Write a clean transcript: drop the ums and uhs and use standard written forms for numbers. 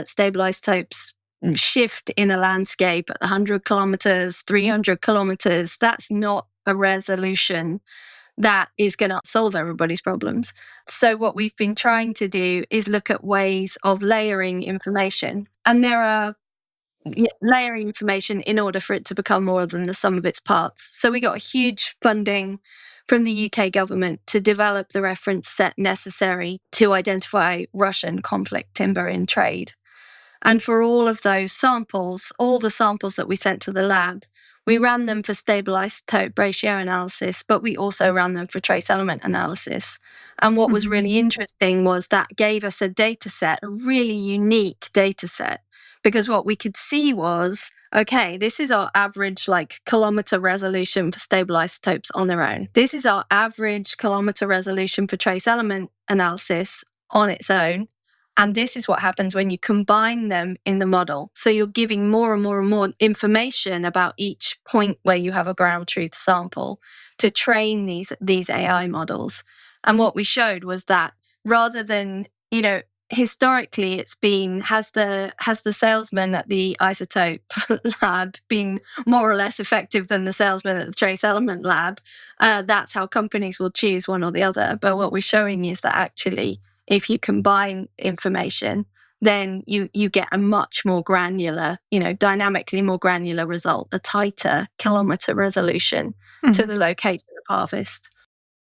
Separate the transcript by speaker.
Speaker 1: stable isotopes shift in a landscape at 100 kilometers, 300 kilometers. That's not a resolution that is going to solve everybody's problems. So what we've been trying to do is look at ways of layering information. And there are layering information in order for it to become more than the sum of its parts. So we got a huge funding from the UK government to develop the reference set necessary to identify Russian conflict timber in trade. And for all of those samples, all the samples that we sent to the lab, we ran them for stable isotope ratio analysis, but we also ran them for trace element analysis. And what was really interesting was that gave us a data set, a really unique data set, because what we could see was, okay, this is our average kilometer resolution for stable isotopes on their own. This is our average kilometer resolution for trace element analysis on its own. And this is what happens when you combine them in the model. So you're giving more and more and more information about each point where you have a ground truth sample to train these AI models. And what we showed was that rather than, historically it's been, has the salesman at the isotope lab been more or less effective than the salesman at the trace element lab? That's how companies will choose one or the other. But what we're showing is that actually, if you combine information, then you get a much more granular, dynamically more granular result, a tighter kilometer resolution to the location of harvest.